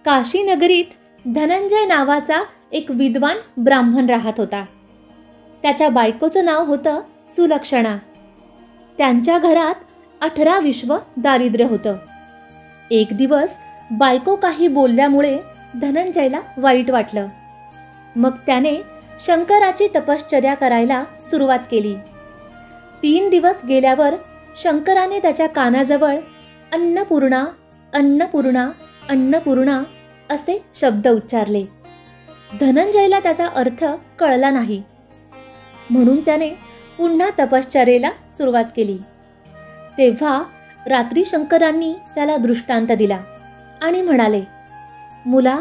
काशी नगरीत धनंजय नावाचा एक विद्वान ब्राह्मण राहत होता. त्याच्या बायकोचं नाव होतं सुलक्षणा. त्यांच्या घरात 18 विश्व दारिद्र्य होतं. एक दिवस बायको काही बोलल्यामुळे धनंजयला वाईट वाटलं. मग त्याने शंकराची तपश्चर्या करायला सुरुवात केली. 3 दिवस गेल्यावर शंकराने त्याच्या कानाजवळ अन्नपूर्णा अन्नपूर्णा अन्नपूर्णा असे शब्द उच्चारले. धनंजयला त्याचा अर्थ कळला नाही, म्हणून त्याने पुन्हा तपश्चर्येला सुरुवात केली. तेव्हा रात्री शंकरांनी त्याला दृष्टांत दिला आणि म्हणाले, मुला,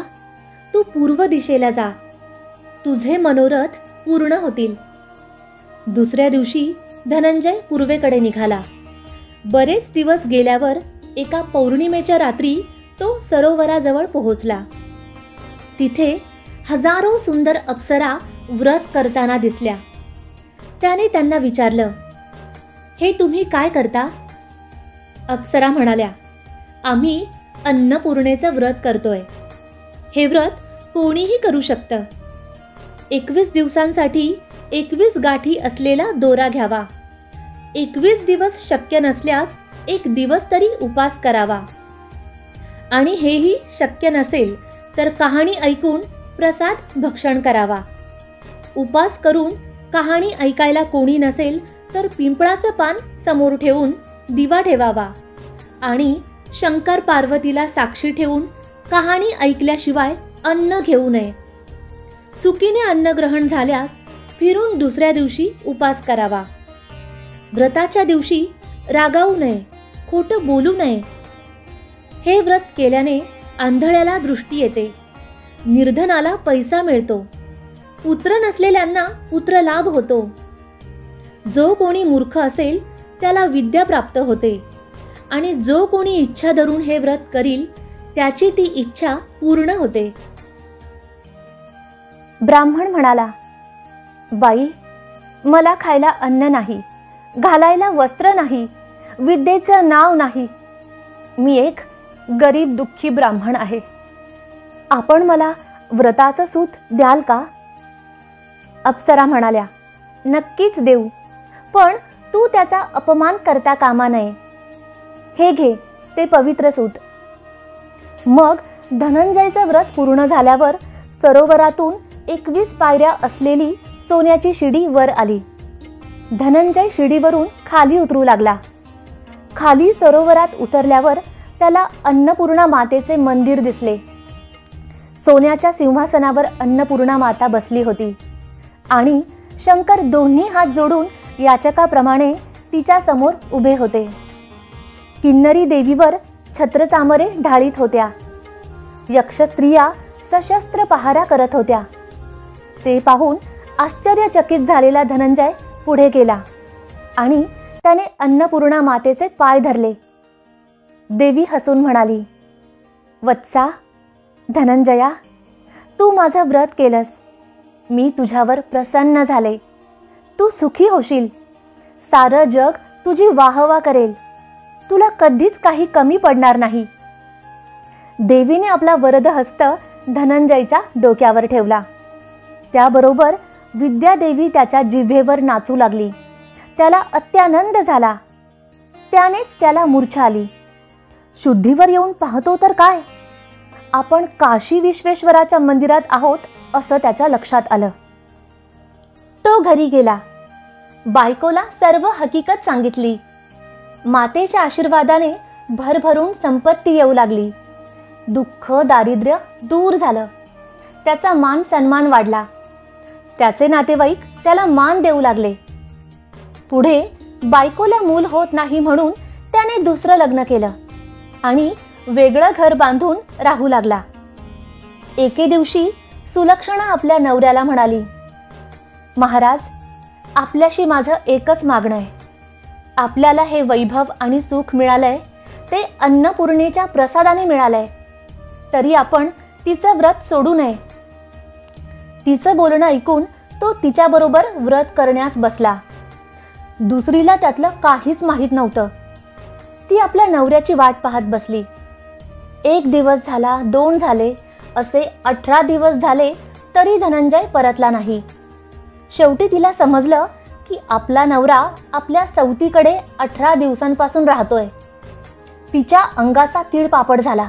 तू पूर्व दिशेला जा, तुझे मनोरथ पूर्ण होतील. दुसऱ्या दिवशी धनंजय पूर्वेकडे निघाला. बरेच दिवस गेल्यावर एका पौर्णिमेच्या रात्री तो सरोवराजवळ पोहोचला. तिथे हजारो सुंदर अप्सरा व्रत करताना दिसल्या. त्याने त्यांना विचारलं, हे तुम्ही काय करता? अप्सरा म्हणाल्या, आम्ही अन्नपूर्णेचं व्रत करतोय. हे व्रत कोणीही करू शकतं. 21 दिवसांसाठी 21 गाठी असलेला दोरा घ्यावा. 21 दिवस शक्य नसल्यास 1 दिवस तरी उपास करावा. आणि हेही शक्य नसेल तर कहाणी ऐकून प्रसाद भक्षण करावा. उपास करून कहाणी ऐकायला कोणी नसेल तर पिंपळाचं पान समोर ठेवून दिवा ठेवावा आणि शंकर पार्वतीला साक्षी ठेवून कहाणी ऐकल्याशिवाय अन्न घेऊ नये. चुकीने अन्न ग्रहण झाल्यास फिरून दुसऱ्या दिवशी उपास करावा. व्रताच्या दिवशी रागावू नये, खोटं बोलू नये. हे व्रत केल्याने आंधळ्याला दृष्टी येते, निर्धनाला पैसा मिळतो, पुत्र नसलेल्यांना पुत्र लाभ होतो. जो कोणी मूर्ख असेल त्याला विद्या प्राप्त होते आणि जो कोणी इच्छा धरून हे व्रत करील त्याची ती इच्छा पूर्ण होते. ब्राह्मण म्हणाला, बाई, मला खायला अन्न नाही, घालायला वस्त्र नाही, विद्येचं नाव नाही. मी एक गरीब दुःखी ब्राह्मण आहे. आपण मला व्रताचं सूत द्याल का? अप्सरा म्हणाल्या, नक्कीच देऊ, पण तू त्याचा अपमान करता कामा नये. हे घे ते पवित्र सूत. मग धनंजयचं व्रत पूर्ण झाल्यावर सरोवरातून 21 पायऱ्या असलेली सोन्याची शिडी वर आली. धनंजय शिडीवरून खाली उतरू लागला. खाली सरोवरात उतरल्यावर त्याला अन्नपूर्णा मातेचे मंदिर दिसले. सोन्याच्या सिंहासनावर अन्नपूर्णा माता बसली होती आणि शंकर दोन्ही हात जोडून याचकाप्रमाणे तिच्या समोर उभे होते. किन्नरी देवीवर छत्रचामरे ढाळीत होत्या. यक्षस्त्रिया सशस्त्र पहारा करत होत्या. ते पाहून आश्चर्यचकित झालेला धनंजय पुढे गेला आणि त्याने अन्नपूर्णा मातेचे पाय धरले. देवी हसून म्हणाली, वत्सा, धनंजया, तू माझं व्रत केलंस. मी तुझ्यावर प्रसन्न झाले. तू सुखी होशील. सारं जग तुझी वाहवा करेल. तुला कधीच काही कमी पडणार नाही. देवीने आपला वरद हस्त धनंजयच्या डोक्यावर ठेवला. त्याबरोबर विद्यादेवी त्याच्या जिव्हेवर नाचू लागली. त्याला अत्यानंद झाला. त्यानेच त्याला मूर्छा आली. शुद्धीवर येऊन पाहतो तर काय, आपण काशी विश्वेश्वराच्या मंदिरात आहोत असं त्याच्या लक्षात आलं. तो घरी गेला. बायकोला सर्व हकीकत सांगितली. मातेच्या आशीर्वादाने भरभरून संपत्ती येऊ लागली. दुःख दारिद्र्य दूर झालं. त्याचा मान सन्मान वाढला. त्याचे नातेवाईक त्याला मान देऊ लागले. पुढे बायकोला मूल होत नाही म्हणून त्याने दुसरं लग्न केलं आणि वेगळं घर बांधून राहू लागला. एके दिवशी सुलक्षणा आपल्या नवऱ्याला म्हणाली, महाराज, आपल्याशी माझं एकच मागणं आहे. आपल्याला हे वैभव आणि सुख मिळालंय ते अन्नपूर्णेच्या प्रसादाने मिळालंय, तरी आपण तिचं व्रत सोडू नये. तिचं बोलणं ऐकून तो तिच्याबरोबर व्रत करण्यास बसला. दुसरीला त्यातलं काहीच माहीत नव्हतं. ती आपल्या नवऱ्याची वाट पाहत बसली. 1 दिवस झाला, 2 झाले, असे 18 दिवस झाले तरी धनंजय परतला नाही. शेवटी तिला समजलं की आपला नवरा आपल्या सवतीकडे 18 दिवसांपासून राहतोय. तिच्या अंगाचा तीळपापड झाला.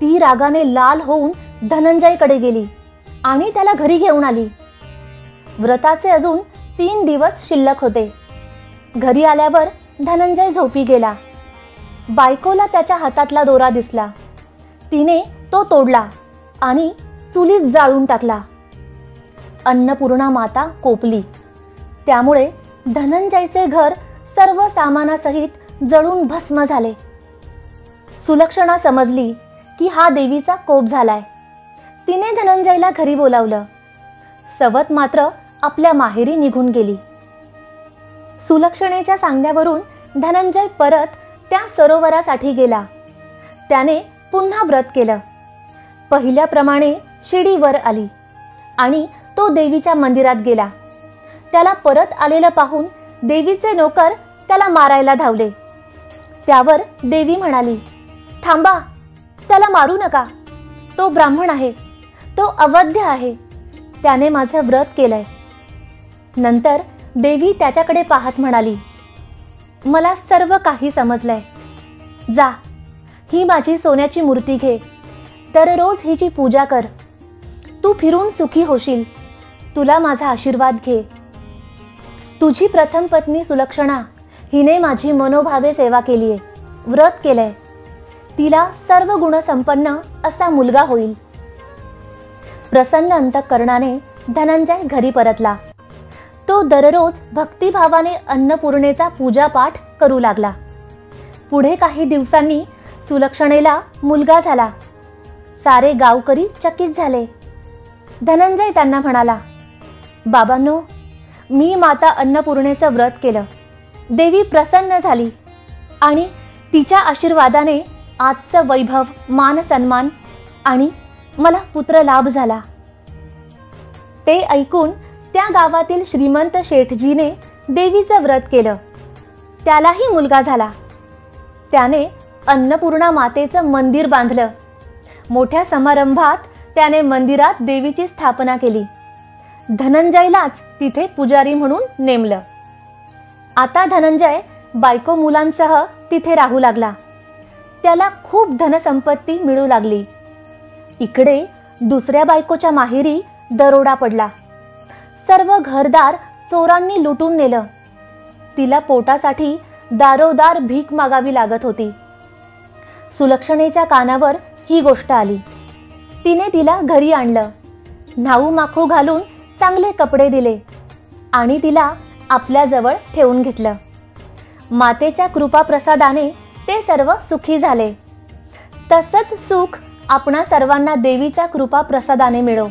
ती रागाने लाल होऊन धनंजयकडे गेली आणि त्याला घरी घेऊन आली. व्रताचे अजून 3 दिवस शिल्लक होते. घरी आल्यावर धनंजय झोपी गेला. बायकोला त्याच्या हातातला दोरा दिसला. तिने तो तोडला आणि चुलीत जाळून टाकला. अन्नपूर्णा माता कोपली. त्यामुळे धनंजयचे घर सर्व सामानासहित जळून भस्म झाले. सुलक्षणा समजली की हा देवीचा कोप झालाय. तिने धनंजयला घरी बोलावलं. सवत मात्र आपल्या माहेरी निघून गेली. सुलक्षणेच्या सांगण्यावरून धनंजय परत त्या सरोवरासाठी गेला. त्याने पुन्हा व्रत केलं. पहिल्याप्रमाणे शिडी वर आली आणि तो देवीच्या मंदिरात गेला. त्याला परत आलेलं पाहून देवीचे नोकर त्याला मारायला धावले. त्यावर देवी म्हणाली, थांबा, त्याला मारू नका. तो ब्राह्मण आहे, तो अवध्य आहे, त्याने माझं व्रत केलंय. नंतर देवी त्याच्याकडे पाहत म्हणाली, मला सर्व काही समजलंय. जा, ही माझी सोन्याची मूर्ती घे. दररोज हिची पूजा कर. तू फिरून सुखी होशील. तुला माझा आशीर्वाद घे. तुझी प्रथम पत्नी सुलक्षणा हिने माझी मनोभावे सेवा केलीये, व्रत केलंय. तिला सर्व गुणसंपन्न असा मुलगा होईल. प्रसन्न अंतःकरणाने धनंजय घरी परतला. तो दररोज भक्तिभावाने अन्नपूर्णेचा पूजापाठ करू लागला. पुढे काही दिवसांनी सुलक्षणेला मुलगा झाला. सारे गावकरी चकित झाले. धनंजय त्यांना म्हणाला, बाबांनो, मी माता अन्नपूर्णेचं व्रत केलं. देवी प्रसन्न झाली आणि तिच्या आशीर्वादाने आजचं वैभव, मान सन्मान आणि मला पुत्र लाभ झाला. ते ऐकून त्या गावातील श्रीमंत शेठजीने देवीचं व्रत केलं. त्यालाही मुलगा झाला. त्याने अन्नपूर्णा मातेचं मंदिर बांधलं. मोठ्या समारंभात त्याने मंदिरात देवीची स्थापना केली. धनंजयलाच तिथे पुजारी म्हणून नेमलं. आता धनंजय बायको मुलांसह तिथे राहू लागला. त्याला खूप धनसंपत्ती मिळू लागली. इकडे दुसऱ्या बायकोच्या माहेरी दरोडा पडला. सर्व घरदार चोरांनी लुटून नेलं. तिला पोटासाठी दारोदार भीक मागावी लागत होती. सुलक्षणेच्या कानावर ही गोष्ट आली. तिने तिला घरी आणलं. न्हाऊ माखू घालून चांगले कपडे दिले आणि तिला आपल्याजवळ ठेवून घेतलं. मातेच्या कृपाप्रसादाने ते सर्व सुखी झाले. तसंच सुख आपणा सर्वांना देवीच्या कृपाप्रसादाने मिळो.